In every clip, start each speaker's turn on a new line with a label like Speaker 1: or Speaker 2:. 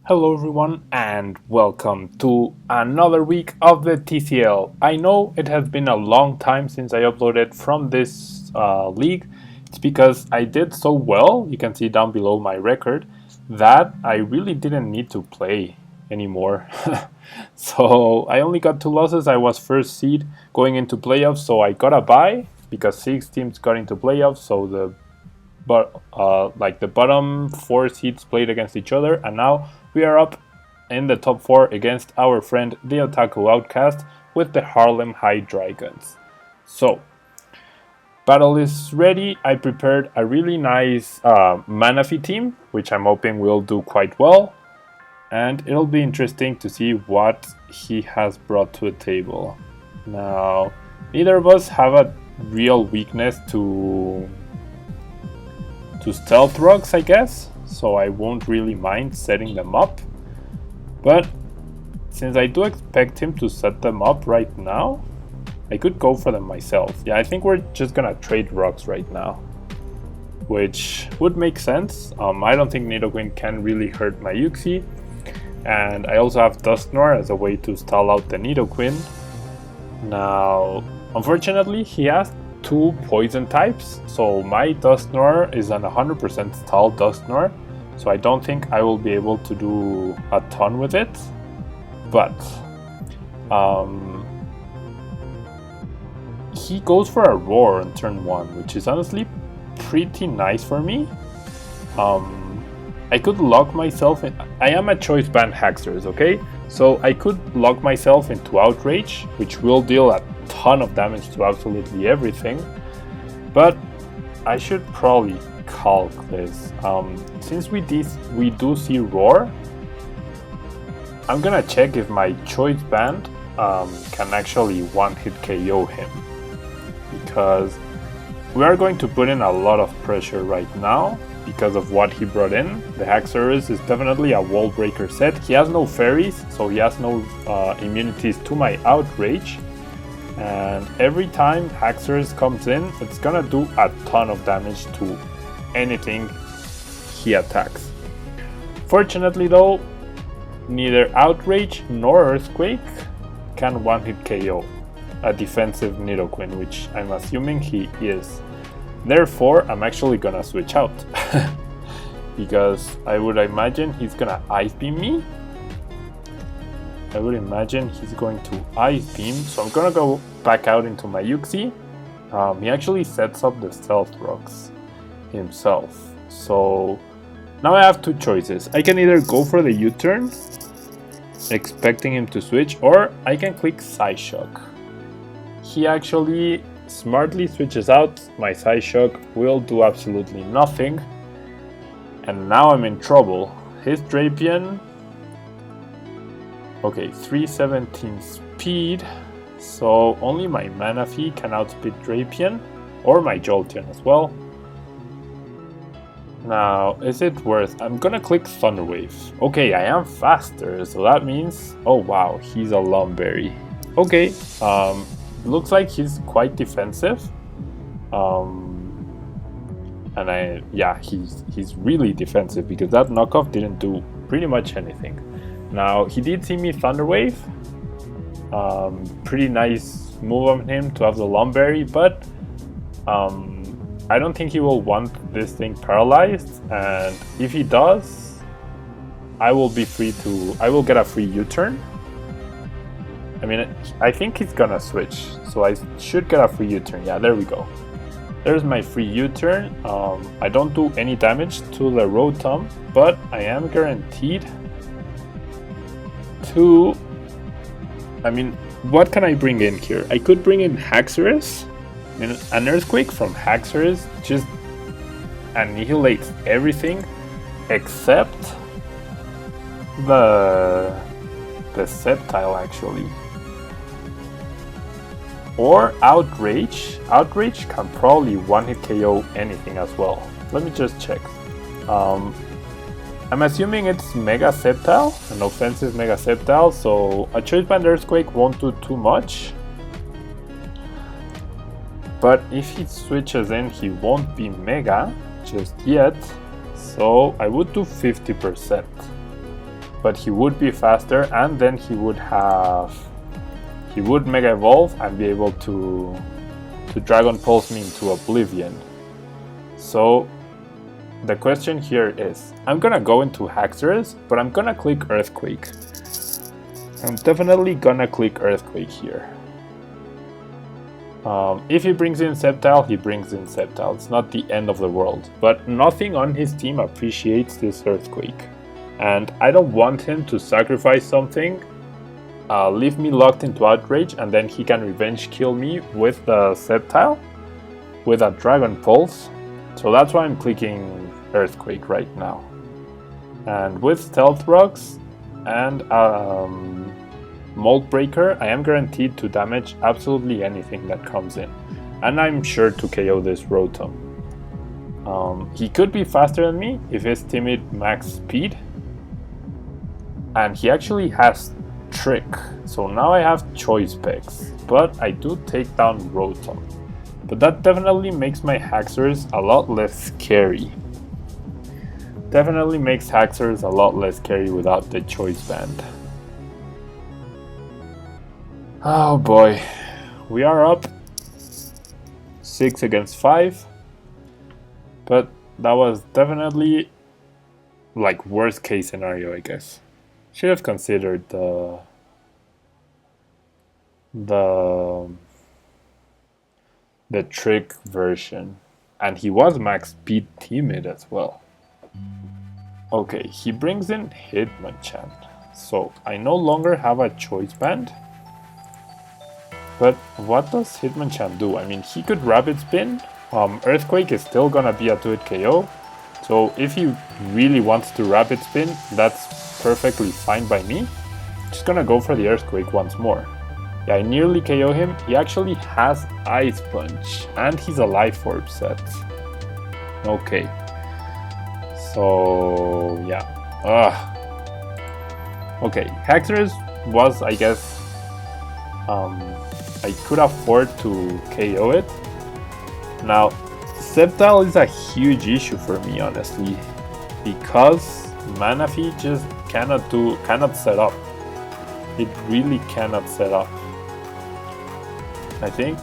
Speaker 1: Hello everyone and welcome to another week of the TCL. I know it has been a long time since I uploaded from this league. It's because I did so well, you can see down below my record, that I really didn't need to play anymore. So I only got 2 losses. I was first seed going into playoffs, so I got a bye because 6 teams got into playoffs, so the bottom 4 seeds played against each other, and now we are up in the top 4 against our friend the Otaku Outcast with the Harlem Hydreigons. So, battle is ready. I prepared a really nice Manaphy team, which I'm hoping will do quite well, and it'll be interesting to see what he has brought to the table. Now, neither of us have a real weakness to stealth rugs, I guess, so I won't really mind setting them up. But since I do expect him to set them up right now, I could go for them myself. Yeah, I think we're just gonna trade rugs right now, which would make sense. I don't think Nidoqueen can really hurt my Yuxi, and I also have Dusknoir as a way to stall out the Nidoqueen. Now, unfortunately, he has 2 poison types, so my Dusknoir is an 100% stall Dusknoir, so I don't think I will be able to do a ton with it, but he goes for a Roar on turn 1, which is honestly pretty nice for me. I could lock myself in. I am a choice band Haxorus, okay? So I could lock myself into Outrage, which will deal a ton of damage to absolutely everything, but I should probably calc this. Since we do see Roar, I'm gonna check if my choice band can actually one-hit KO him, because we are going to put in a lot of pressure right now because of what he brought in. The Haxorus is definitely a wall breaker set. He has no fairies, so he has no immunities to my Outrage, and every time Haxorus comes in, it's gonna do a ton of damage to anything he attacks. Fortunately though, neither Outrage nor Earthquake can one-hit KO a defensive Nidoqueen, which I'm assuming he is. Therefore, I'm actually gonna switch out because I would imagine he's gonna Ice Beam me. I would imagine he's going to Ice Beam, so I'm gonna go back out into my Yuxi. He actually sets up the Stealth Rocks himself, so now I have 2 choices. I can either go for the U-turn, expecting him to switch, or I can click Psyshock. He actually smartly switches out. My Psyshock will do absolutely nothing, and now I'm in trouble. His Drapion, okay, 317 speed, so only my Manaphy can outspeed Drapion, or my Jolteon as well. Now, is it worth? I'm gonna click Thunder Wave. Okay, I am faster, so that means, oh wow, he's a Lumberry. Okay, looks like he's quite defensive, and he's really defensive because that knockoff didn't do pretty much anything. Now he did see me Thunder Wave, pretty nice move on him to have the Lumberry, but I don't think he will want this thing paralyzed, and if he does, I will get a free U-turn. I mean, I think he's gonna switch, so I should get a free U-turn. Yeah, there we go. There's my free U-turn. I don't do any damage to the Rotom, but I am guaranteed to... I mean, what can I bring in here? I could bring in Haxorus. I mean, an Earthquake from Haxorus just annihilates everything except the Sceptile, actually. Or Outrage. Outrage can probably one-hit KO anything as well. Let me just check. I'm assuming it's Mega Sceptile, an offensive Mega Sceptile, so a Choice Band Earthquake won't do too much. But if he switches in, he won't be Mega just yet, so I would do 50%. but he would be faster, and then he would Mega Evolve and be able to Dragon Pulse me into oblivion. So the question here is, I'm gonna go into Haxorus, but I'm gonna click Earthquake. I'm definitely gonna click Earthquake here. If he brings in Sceptile, he brings in Sceptile. It's not the end of the world. But nothing on his team appreciates this Earthquake. And I don't want him to sacrifice something, leave me locked into Outrage, and then he can revenge kill me with the Sceptile, with a Dragon Pulse. So that's why I'm clicking Earthquake right now. And with Stealth Rocks and Mold Breaker, I am guaranteed to damage absolutely anything that comes in. And I'm sure to KO this Rotom. He could be faster than me if his Timid max speed. And he actually has Trick. So now I have choice picks. But I do take down Rotom. But that definitely makes my Haxorus a lot less scary. Definitely makes Haxorus a lot less scary without the choice band. Oh boy, we are up 6 against 5, but that was definitely like worst case scenario, I guess. Should have considered the trick version, and he was max speed timid as well. Okay, he brings in Hitmonchan, so I no longer have a choice band. But what does Hitmonchan do? I mean, he could Rapid Spin. Earthquake is still gonna be a 2-hit KO. So if he really wants to Rapid Spin, that's perfectly fine by me. Just gonna go for the Earthquake once more. Yeah, I nearly KO him. He actually has Ice Punch, and he's a Life Orb set. Okay. So yeah. Okay, Haxorus was, I guess, I could afford to KO it. Now, Sceptile is a huge issue for me, honestly, because Manaphy just cannot set up. It really cannot set up. I think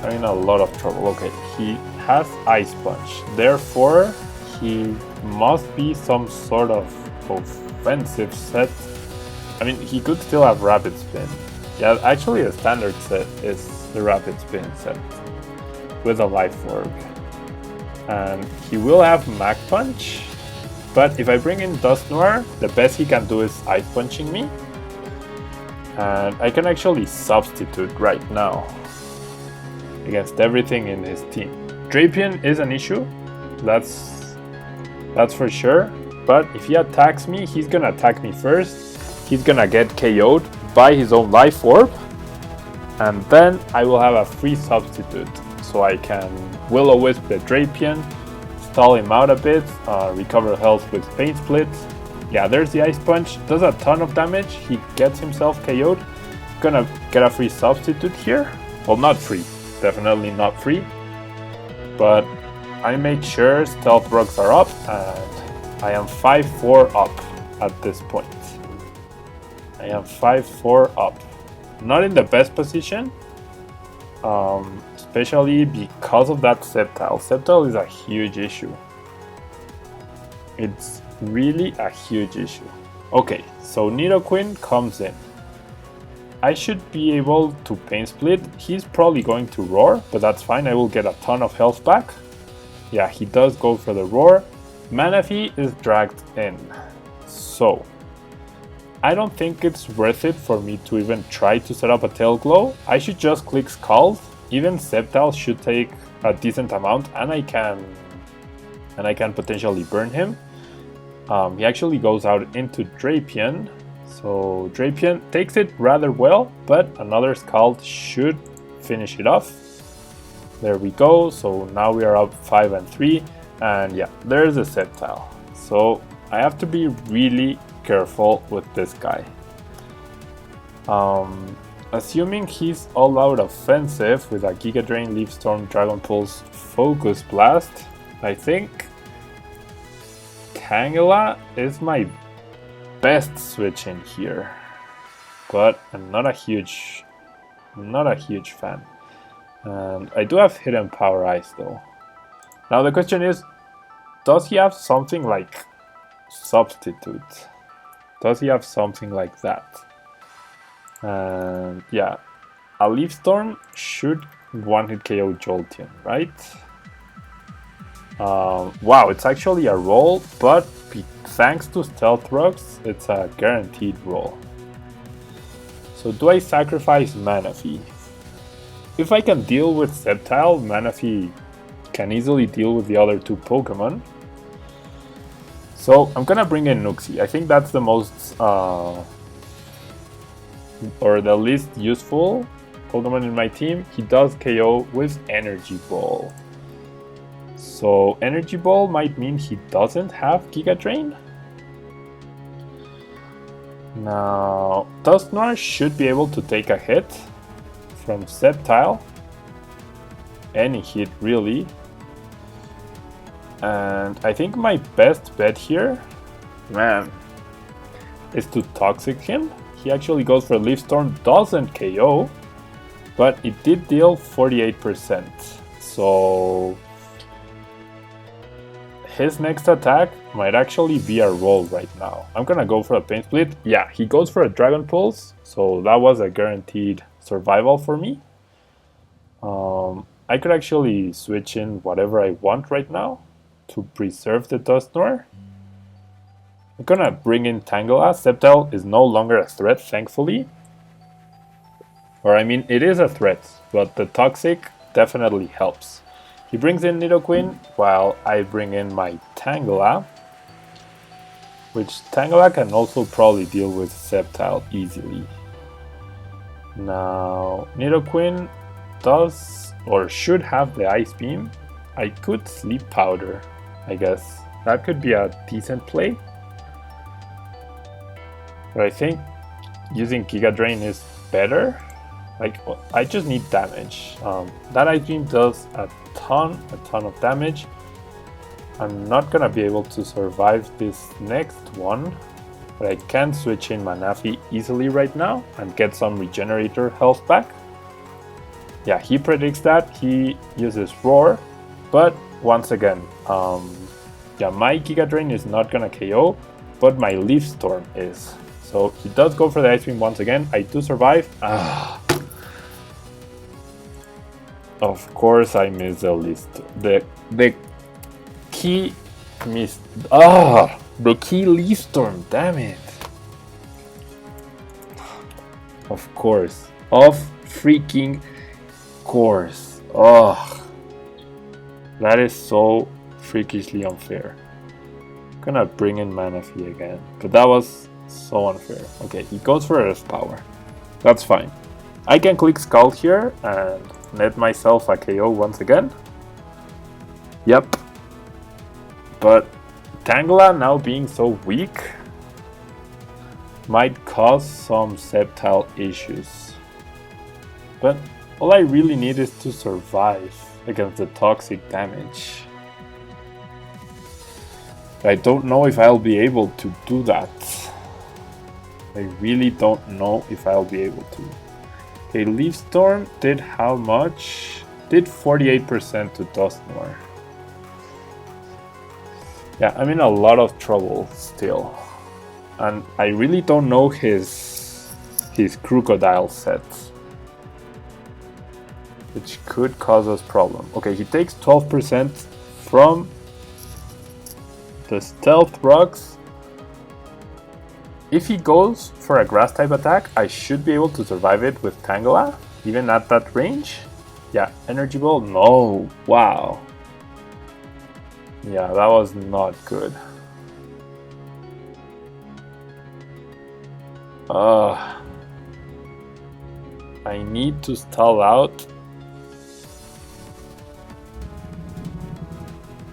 Speaker 1: I'm in a lot of trouble. Okay, he has Ice Punch, therefore he must be some sort of offensive set. I mean, he could still have Rapid Spin. Yeah, actually the standard set is the Rapid Spin set with a Life Orb. And he will have Mach Punch, but if I bring in Dusknoir, the best he can do is Ice Punching me. And I can actually substitute right now against everything in his team. Drapion is an issue, that's for sure, but if he attacks me, he's gonna attack me first. He's gonna get KO'd by his own Life Orb, and then I will have a free substitute, so I can Will-O-Wisp the Drapion, stall him out a bit, recover health with Pain Split. Yeah, there's the Ice Punch, does a ton of damage, he gets himself KO'd. Gonna get a free substitute here. Well, not free, definitely not free, but I make sure Stealth Rocks are up, and I am 5-4 up at this point. I am 5-4 up. Not in the best position, especially because of that Sceptile. Sceptile is a huge issue. It's really a huge issue. Okay, so Nidoqueen comes in. I should be able to Pain Split. He's probably going to Roar, but that's fine. I will get a ton of health back. Yeah, he does go for the Roar. Manaphy is dragged in. So I don't think it's worth it for me to even try to set up a Tail Glow. I should just click Scald. Even Sceptile should take a decent amount, and I can potentially burn him. He actually goes out into Drapion. So Drapion takes it rather well, but another Scald should finish it off. There we go. So now we are up 5-3, and yeah, there's a Sceptile. So I have to be really careful with this guy. Assuming he's all out offensive with a Giga Drain, Leaf Storm, Dragon Pulse, Focus Blast, I think Tangela is my best switch in here, but I'm not a huge fan. And I do have hidden power ice though. Now the question is, does he have something like substitute? Does he have something like that? And yeah, a Leaf Storm should one-hit KO Jolteon, right? Wow, it's actually a roll, but thanks to Stealth Rocks, it's a guaranteed roll. So do I sacrifice Manaphy? If I can deal with Sceptile, Manaphy can easily deal with the other two Pokemon. So I'm gonna bring in Nuxie. I think that's the most, or the least useful Pokemon in my team. He does KO with Energy Ball. So Energy Ball might mean he doesn't have Giga Drain. Now, Dusknoir should be able to take a hit from Sceptile. Any hit, really. And I think my best bet here, man, is to Toxic him. He actually goes for Leaf Storm, doesn't KO, but it did deal 48%. So his next attack might actually be a roll right now. I'm gonna go for a Pain Split. Yeah, he goes for a Dragon Pulse, so that was a guaranteed survival for me. I could actually switch in whatever I want right now to preserve the Dusknoir. I'm gonna bring in Tangela. Sceptile is no longer a threat, thankfully. Or I mean, it is a threat, but the Toxic definitely helps. He brings in Nidoqueen while I bring in my Tangela, which Tangela can also probably deal with Sceptile easily. Now, Nidoqueen does or should have the Ice Beam. I could Sleep Powder, I guess. That could be a decent play. But I think using Giga Drain is better. Like, I just need damage. That Ice Beam does a ton of damage. I'm not gonna be able to survive this next one, but I can switch in Manaphy easily right now and get some Regenerator health back. Yeah, he predicts that. He uses Roar, but once again, yeah, my Giga Drain is not gonna KO, but my Leaf Storm is. So he does go for the Ice Beam once again. I do survive. Of course I missed the list. The key missed. The key Leaf Storm, damn it. Of course. Of freaking course. That is so freakishly unfair. I'm gonna bring in Manaphy again, but that was so unfair. Okay, he goes for Earth Power. That's fine. I can click Skull here and net myself a KO once again. Yep. But Tangela now being so weak might cause some Sceptile issues. But all I really need is to survive against the Toxic damage. I don't know if I'll be able to do that. I really don't know if I'll be able to. Okay, Leaf Storm did how much? Did 48% to Dusknoir. Yeah, I'm in a lot of trouble still. And I really don't know his Crocodile set, which could cause us problem. Okay, he takes 12% from the Stealth Rocks. If he goes for a Grass type attack, I should be able to survive it with Tangela, even at that range. Yeah, Energy Ball, no, wow. Yeah, that was not good. I need to stall out.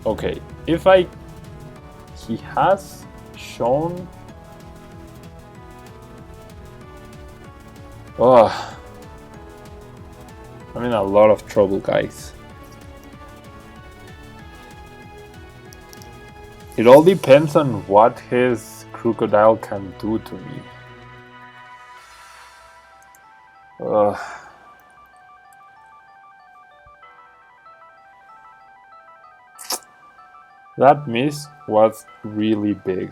Speaker 1: Okay, he has shown. I'm in a lot of trouble, guys. It all depends on what his Crocodile can do to me. That miss was really big.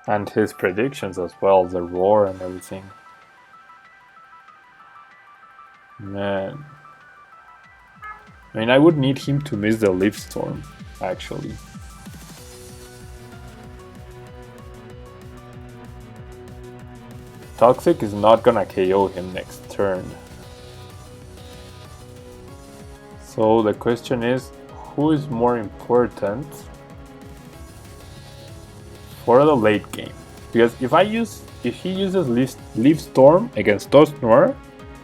Speaker 1: And his predictions as well, the roar and everything. Man. I mean, I would need him to miss the Leaf Storm, actually. Toxic is not gonna KO him next turn. So the question is, who is more important for the late game? Because if he uses Leaf Storm against Dusknoir,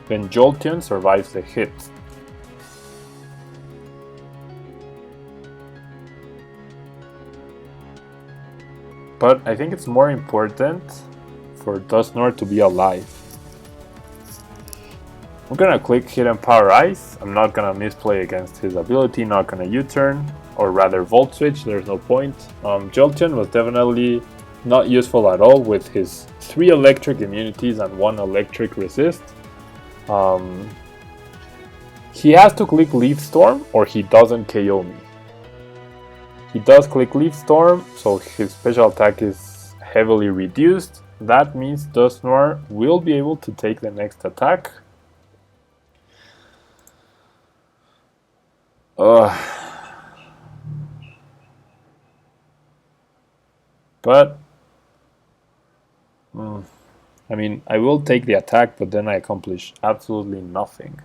Speaker 1: then Jolteon survives the hit. But I think it's more important for Dusknoir to be alive. I'm gonna click Hidden Power Ice. I'm not gonna misplay against his ability, not gonna U-turn, or rather Volt Switch, there's no point. Jolteon was definitely not useful at all with his 3 electric immunities and 1 electric resist. He has to click Leaf Storm or he doesn't KO me. He does click Leaf Storm, so his special attack is heavily reduced. That means Dusknoir will be able to take the next attack. But I mean, I will take the attack, but then I accomplish absolutely nothing.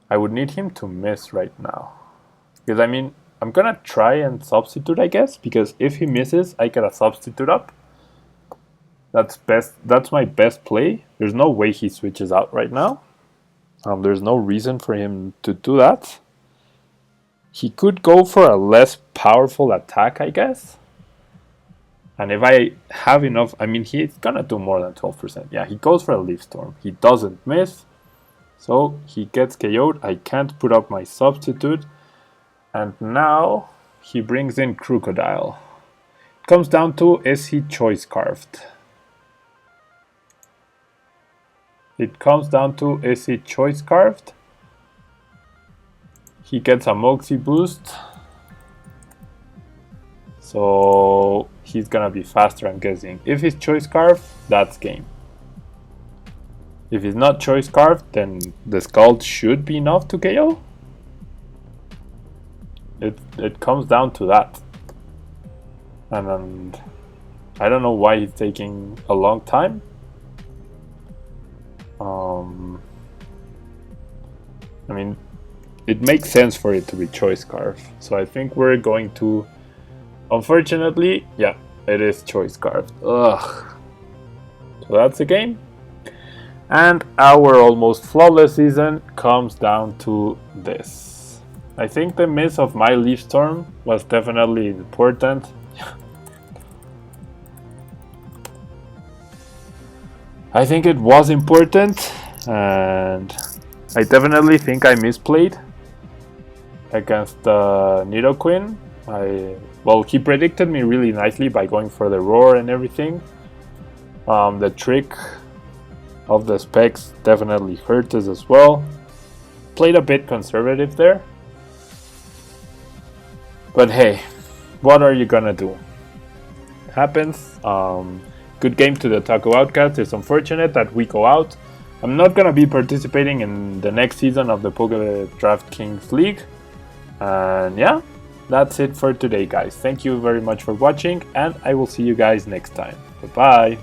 Speaker 1: I would need him to miss right now. Because I mean, I'm gonna try and substitute, I guess, because if he misses, I get a substitute up. That's my best play. There's no way he switches out right now. There's no reason for him to do that. He could go for a less powerful attack, I guess. And if I have enough, I mean, he's gonna do more than 12%. Yeah, he goes for a Leaf Storm. He doesn't miss. So he gets KO'd. I can't put up my substitute. And now he brings in Crocodile. It comes down to, is he Choice Scarfed? It comes down to, is he Choice Scarfed? He gets a Moxie boost. So he's gonna be faster, I'm guessing. If he's Choice Scarf, that's game. If he's not Choice Scarf, then the Scald should be enough to KO. It comes down to that. And I don't know why he's taking a long time. I mean, it makes sense for it to be Choice Scarf. So I think we're going to... Unfortunately, yeah, it is Choice Scarf. Ugh. So that's the game. And our almost flawless season comes down to this. I think the miss of my Leaf Storm was definitely important. I think it was important, and I definitely think I misplayed against Nidoqueen. Well, he predicted me really nicely by going for the roar and everything. The trick of the specs definitely hurt us as well. Played a bit conservative there. But hey, what are you gonna do? It happens. Good game to the Taco Outcast. It's unfortunate that we go out. I'm not gonna be participating in the next season of the PokeDraft League. And yeah, that's it for today, guys. Thank you very much for watching, and I will see you guys next time. Bye-bye.